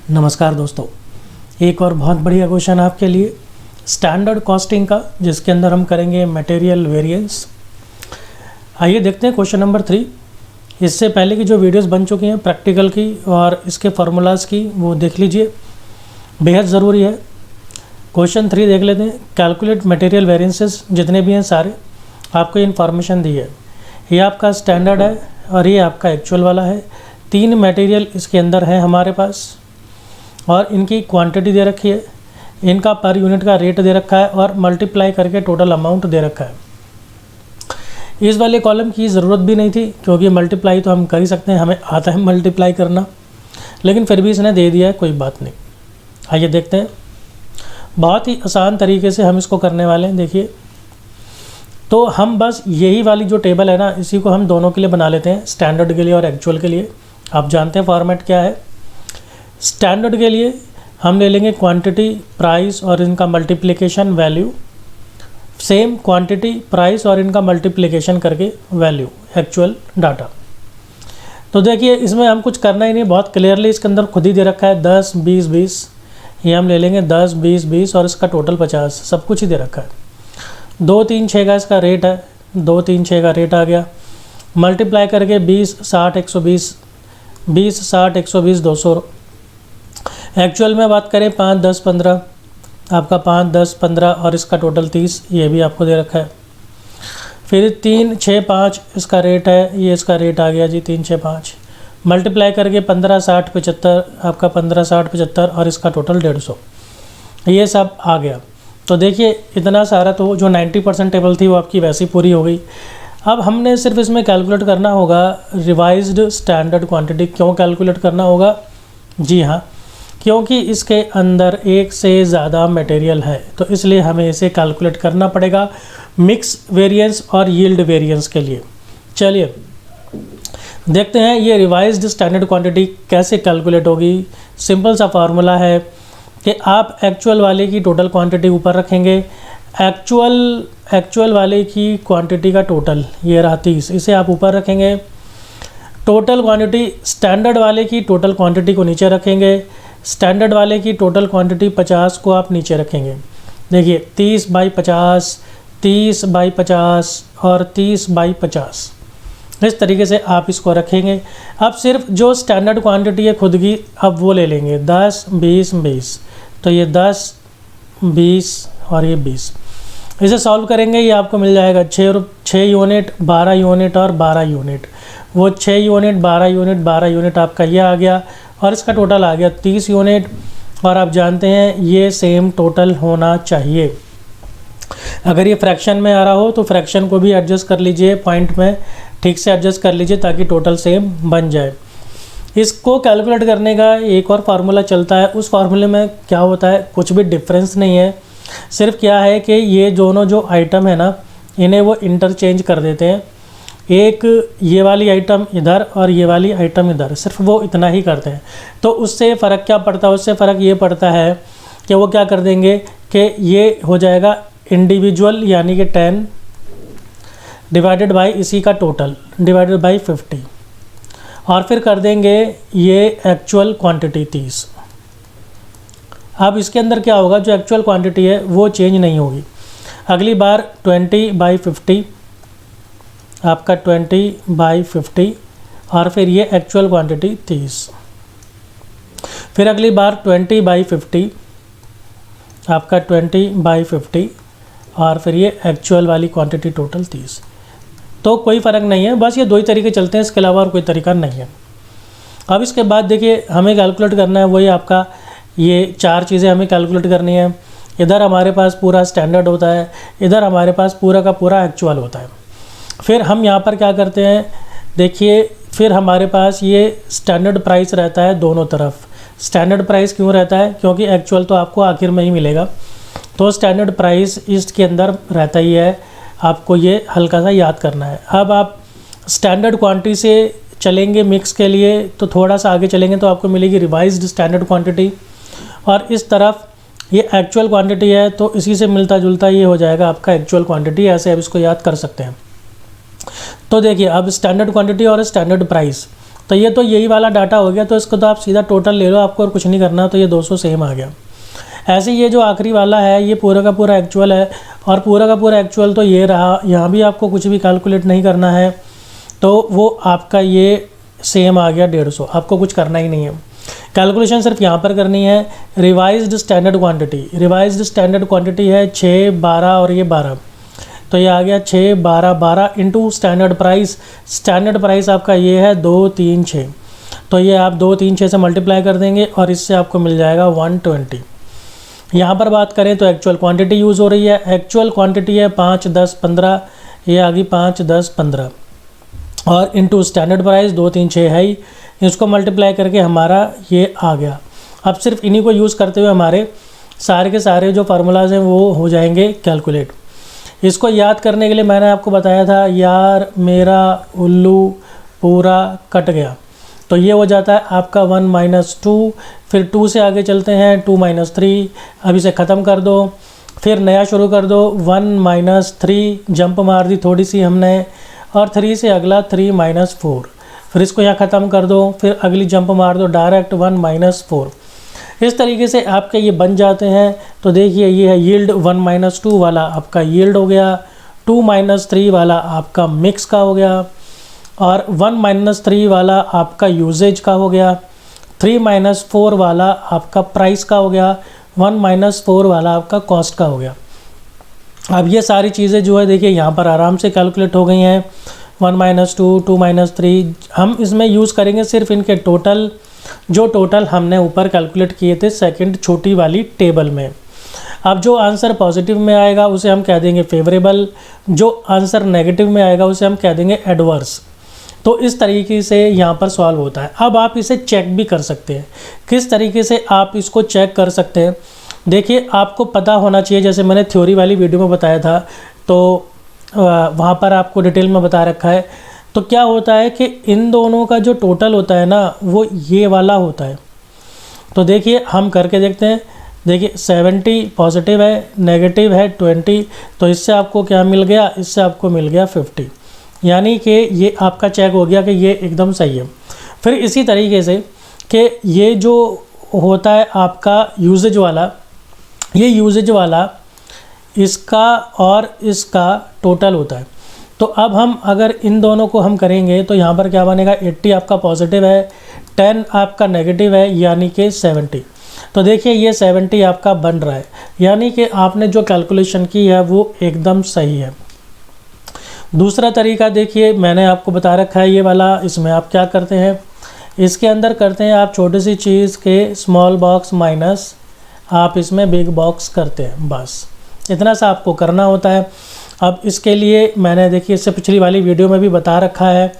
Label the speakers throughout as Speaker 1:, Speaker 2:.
Speaker 1: नमस्कार दोस्तों, एक और बहुत बढ़िया क्वेश्चन आपके लिए स्टैंडर्ड कॉस्टिंग का, जिसके अंदर हम करेंगे मटेरियल वेरिएंस। आइए देखते हैं क्वेश्चन नंबर 3। इससे पहले की जो वीडियोस बन चुकी हैं प्रैक्टिकल की और इसके फार्मूलाज़ की, वो देख लीजिए, बेहद ज़रूरी है। क्वेश्चन 3 देख लेते हैं। कैलकुलेट मटेरियल वेरिएंसेस, जितने भी हैं सारे आपको इन्फॉर्मेशन दी है। ये आपका स्टैंडर्ड है और ये आपका एक्चुअल वाला है। 3 मटेरियल इसके अंदर है हमारे पास और इनकी क्वांटिटी दे रखी है, इनका पर यूनिट का रेट दे रखा है और मल्टीप्लाई करके टोटल अमाउंट दे रखा है। इस वाले कॉलम की ज़रूरत भी नहीं थी क्योंकि मल्टीप्लाई तो हम कर ही सकते हैं, हमें आता है मल्टीप्लाई करना, लेकिन फिर भी इसने दे दिया है, कोई बात नहीं। आइए देखते हैं, बहुत ही आसान तरीके से हम इसको करने वाले हैं। देखिए, तो हम बस यही वाली जो टेबल है ना, इसी को हम दोनों के लिए बना लेते हैं, स्टैंडर्ड के लिए और एक्चुअल के लिए। आप जानते हैं फॉर्मेट क्या है। स्टैंडर्ड के लिए हम ले लेंगे क्वांटिटी, प्राइस और इनका multiplication value. Same quantity, price और इनका मल्टीप्लिकेशन करके वैल्यू, एक्चुअल डाटा। तो देखिए, इसमें हम कुछ करना ही नहीं, बहुत क्लियरली इसके अंदर खुद ही दे रखा है 10, 20, 20। ये हम ले लेंगे 10, 20, 20 और इसका टोटल 50, सब कुछ ही दे रखा है। 2, 3, 6 का इसका रेट है, 2, 3, 6 का रेट आ गया। मल्टीप्लाई करके 20, 60, 120, 20, 60, 120, 200। एक्चुअल में बात करें 5, 10, 15, आपका 5, 10, 15 और इसका टोटल 30, ये भी आपको दे रखा है। फिर 3, 6, 5 इसका रेट है, ये इसका रेट आ गया जी 3, 6, 5। मल्टीप्लाई करके 15, 60, 75, आपका 15, 60, 75 और इसका टोटल 150, ये सब आ गया। तो देखिए, इतना सारा तो जो 90% टेबल थी वो आपकी वैसे ही पूरी हो गई। अब हमने सिर्फ इसमें कैलकुलेट करना होगा रिवाइज्ड स्टैंडर्ड क्वांटिटी। क्यों कैलकुलेट करना होगा? जी हाँ, क्योंकि इसके अंदर एक से ज़्यादा मटेरियल है, तो इसलिए हमें इसे कैलकुलेट करना पड़ेगा मिक्स वेरिएंस और यील्ड वेरिएंस के लिए। चलिए देखते हैं ये रिवाइज्ड स्टैंडर्ड क्वांटिटी कैसे कैलकुलेट होगी। सिंपल सा फार्मूला है कि आप एक्चुअल वाले की टोटल क्वांटिटी ऊपर रखेंगे। एक्चुअल वाले की क्वांटिटी का टोटल ये रहा 30, इसे आप ऊपर रखेंगे। टोटल क्वांटिटी स्टैंडर्ड वाले की टोटल क्वांटिटी को नीचे रखेंगे। स्टैंडर्ड वाले की टोटल क्वांटिटी 50 को आप नीचे रखेंगे। देखिए 30/50, 30/50 और 30/50, इस तरीके से आप इसको रखेंगे। अब सिर्फ जो स्टैंडर्ड क्वांटिटी है खुद की, अब वो ले लेंगे 10, 20, 20। तो ये 10, 20 और ये 20, इसे सॉल्व करेंगे, ये आपको मिल जाएगा 6 यूनिट, 12 यूनिट और 12 यूनिट। वो 6 यूनिट, 12 यूनिट, 12 यूनिट आपका ये आ गया और इसका टोटल आ गया 30 यूनिट। और आप जानते हैं ये सेम टोटल होना चाहिए। अगर ये फ्रैक्शन में आ रहा हो तो फ्रैक्शन को भी एडजस्ट कर लीजिए, पॉइंट में ठीक से एडजस्ट कर लीजिए ताकि टोटल सेम बन जाए। इसको कैलकुलेट करने का एक और फार्मूला चलता है। उस फार्मूले में क्या होता है, कुछ भी डिफरेंस नहीं है, सिर्फ क्या है कि ये दोनों जो आइटम है ना, इन्हें वो इंटरचेंज कर देते हैं। एक ये वाली आइटम इधर और ये वाली आइटम इधर, सिर्फ वो इतना ही करते हैं। तो उससे फ़र्क क्या पड़ता है? उससे फ़र्क ये पड़ता है कि वो क्या कर देंगे कि ये हो जाएगा इंडिविजुअल, यानी कि 10 डिवाइडेड बाई इसी का टोटल डिवाइडेड बाई 50 और फिर कर देंगे ये एक्चुअल क्वांटिटी 30। अब इसके अंदर क्या होगा, जो एक्चुअल क्वांटिटी है वो चेंज नहीं होगी। अगली बार 20/50, आपका 20/50 और फिर ये एक्चुअल क्वांटिटी 30। फिर अगली बार 20/50, आपका 20/50 और फिर ये एक्चुअल वाली क्वांटिटी टोटल 30। तो कोई फ़र्क नहीं है, बस ये 2 ही तरीके चलते हैं, इसके अलावा और कोई तरीका नहीं है। अब इसके बाद देखिए, हमें कैलकुलेट करना है वही आपका ये 4 चीज़ें हमें कैलकुलेट करनी है। इधर हमारे पास पूरा स्टैंडर्ड होता है, इधर हमारे पास पूरा का पूरा एक्चुअल होता है। फिर हम यहाँ पर क्या करते हैं, देखिए, फिर हमारे पास ये स्टैंडर्ड प्राइस रहता है दोनों तरफ। स्टैंडर्ड प्राइस क्यों रहता है? क्योंकि एक्चुअल तो आपको आखिर में ही मिलेगा, तो स्टैंडर्ड प्राइस इसके अंदर रहता ही है। आपको ये हल्का सा याद करना है। अब आप स्टैंडर्ड क्वांटिटी से चलेंगे मिक्स के लिए, तो थोड़ा सा आगे चलेंगे तो आपको मिलेगी रिवाइज्ड स्टैंडर्ड क्वांटिटी, और इस तरफ ये एक्चुअल क्वांटिटी है, तो इसी से मिलता जुलता ये हो जाएगा आपका एक्चुअल क्वांटिटी। ऐसे आप इसको याद कर सकते हैं। तो देखिए, अब स्टैंडर्ड क्वांटिटी और स्टैंडर्ड प्राइस तो ये तो यही वाला डाटा हो गया, तो इसको तो आप सीधा टोटल ले लो, आपको और कुछ नहीं करना, तो ये 200 सेम आ गया। ऐसे ये जो आखिरी वाला है ये पूरा का पूरा एक्चुअल है, और पूरा का पूरा एक्चुअल तो ये रहा, यहाँ भी आपको कुछ भी कैलकुलेट नहीं करना है, तो वो आपका ये सेम आ गया 150, आपको कुछ करना ही नहीं है। कैलकुलेशन सिर्फ यहाँ पर करनी है। Revised standard quantity, revised standard quantity है 6, 12 और ये 12, तो ये आ गया 6, 12, 12 into standard price. Standard price आपका ये है 2, 3, 6, तो ये आप 2, 3, 6 से मल्टीप्लाई कर देंगे और इससे आपको मिल जाएगा 120। यहाँ पर बात करें तो एक्चुअल क्वांटिटी यूज़ हो रही है, एक्चुअल क्वांटिटी है 5, 10, 15, ये आ गई 5, 10, 15 और इंटू स्टैंडर्ड प्राइस 2, 3, 6 है ही, इसको मल्टीप्लाई करके हमारा ये आ गया। अब सिर्फ इन्हीं को यूज़ करते हुए हमारे सारे के सारे जो फार्मूलाज हैं वो हो जाएंगे कैलकुलेट। इसको याद करने के लिए मैंने आपको बताया था यार मेरा उल्लू पूरा कट गया, तो ये हो जाता है आपका 1 - 2, फिर 2 से आगे चलते हैं 2 - 3, अब इसे ख़त्म कर दो, फिर नया शुरू कर दो 1 - 3, जंप मार दी थोड़ी सी हमने, और 3 से अगला 3 - 4, फिर इसको यहाँ ख़त्म कर दो, फिर अगली जंप मार दो डायरेक्ट 1 - 4। इस तरीके से आपके ये बन जाते हैं। तो देखिए ये है यील्ड, 1 - 2 वाला आपका यील्ड हो गया, 2 - 3 वाला आपका मिक्स का हो गया, और 1 - 3 वाला आपका यूजेज का हो गया, 3 - 4 वाला आपका प्राइस का हो गया, 1 - 4 वाला आपका कॉस्ट का हो गया। अब ये सारी चीज़ें जो है देखिए यहाँ पर आराम से कैलकुलेट हो गई हैं। 1 - 2, 2 - 3, हम इसमें यूज़ करेंगे सिर्फ इनके टोटल, जो टोटल हमने ऊपर कैलकुलेट किए थे सेकंड छोटी वाली टेबल में। अब जो आंसर पॉजिटिव में आएगा उसे हम कह देंगे फेवरेबल, जो आंसर नेगेटिव में आएगा उसे हम कह देंगे एडवर्स। तो इस तरीके से यहाँ पर सॉल्व होता है। अब आप इसे चेक भी कर सकते हैं। किस तरीके से आप इसको चेक कर सकते हैं, देखिए आपको पता होना चाहिए, जैसे मैंने थ्योरी वाली वीडियो में बताया था, तो वहाँ पर आपको डिटेल में बता रखा है। तो क्या होता है कि इन दोनों का जो टोटल होता है ना वो ये वाला होता है। तो देखिए हम करके देखते हैं। देखिए 70 पॉजिटिव है, नेगेटिव है 20, तो इससे आपको क्या मिल गया, इससे आपको मिल गया 50, यानी कि ये आपका चेक हो गया कि ये एकदम सही है। फिर इसी तरीके से कि ये जो होता है आपका यूजेज वाला, ये यूजेज वाला इसका और इसका टोटल होता है। तो अब हम अगर इन दोनों को हम करेंगे तो यहाँ पर क्या बनेगा, 80 आपका पॉजिटिव है, 10 आपका नेगेटिव है, यानी कि 70। तो देखिए ये 70 आपका बन रहा है, यानी कि आपने जो कैलकुलेशन की है वो एकदम सही है। दूसरा तरीका देखिए मैंने आपको बता रखा है ये वाला, इसमें आप क्या करते हैं, इसके अंदर करते हैं आप छोटी सी चीज़ के स्मॉल बॉक्स माइनस आप इसमें बिग बॉक्स करते हैं, बस इतना सा आपको करना होता है। अब इसके लिए मैंने देखिए इससे पिछली वाली वीडियो में भी बता रखा है,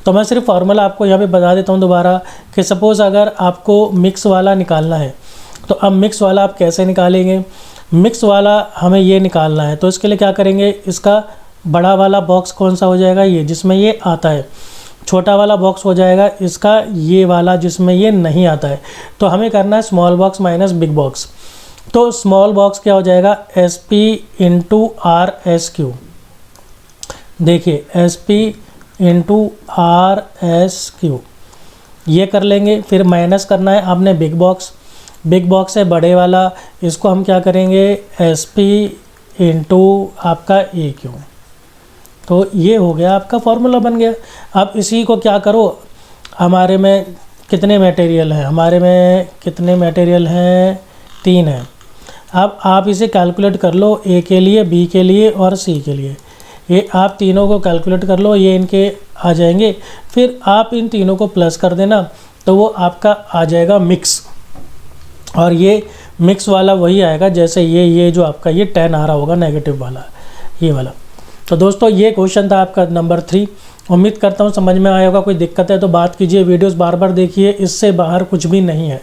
Speaker 1: तो मैं सिर्फ फार्मूला आपको यहाँ पे बता देता हूँ दोबारा कि सपोज़ अगर आपको मिक्स वाला निकालना है, तो अब मिक्स वाला आप कैसे निकालेंगे, मिक्स वाला हमें ये निकालना है। तो इसके लिए क्या करेंगे, इसका बड़ा वाला बॉक्स कौन सा हो जाएगा, ये जिसमें ये आता है, छोटा वाला बॉक्स हो जाएगा इसका ये वाला जिसमें ये नहीं आता है। तो हमें करना है small box minus big box. तो स्मॉल बॉक्स क्या हो जाएगा, SP इंटू RSQ। देखिए SP इंटू RSQ ये कर लेंगे। फिर माइनस करना है आपने बिग बॉक्स, बिग बॉक्स है बड़े वाला, इसको हम क्या करेंगे SP इंटू आपका AQ। तो ये हो गया आपका फॉर्मूला बन गया। अब इसी को क्या करो, हमारे में कितने मटेरियल हैं, हमारे में कितने मटेरियल हैं, 3 हैं। अब आप इसे कैलकुलेट कर लो, A के लिए, B के लिए और C के लिए। ये आप तीनों को कैलकुलेट कर लो, ये इनके आ जाएंगे। फिर आप इन तीनों को प्लस कर देना, तो वो आपका आ जाएगा मिक्स। और ये मिक्स वाला वही आएगा जैसे ये जो आपका ये 10 आ रहा होगा नेगेटिव वाला, ये वाला। तो दोस्तों ये क्वेश्चन था आपका नंबर 3। उम्मीद करता हूँ समझ में आया होगा। कोई दिक्कत है तो बात कीजिए, वीडियोस बार बार देखिए, इससे बाहर कुछ भी नहीं है।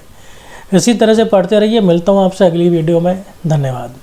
Speaker 1: इसी तरह से पढ़ते रहिए। मिलता हूँ आपसे अगली वीडियो में। धन्यवाद।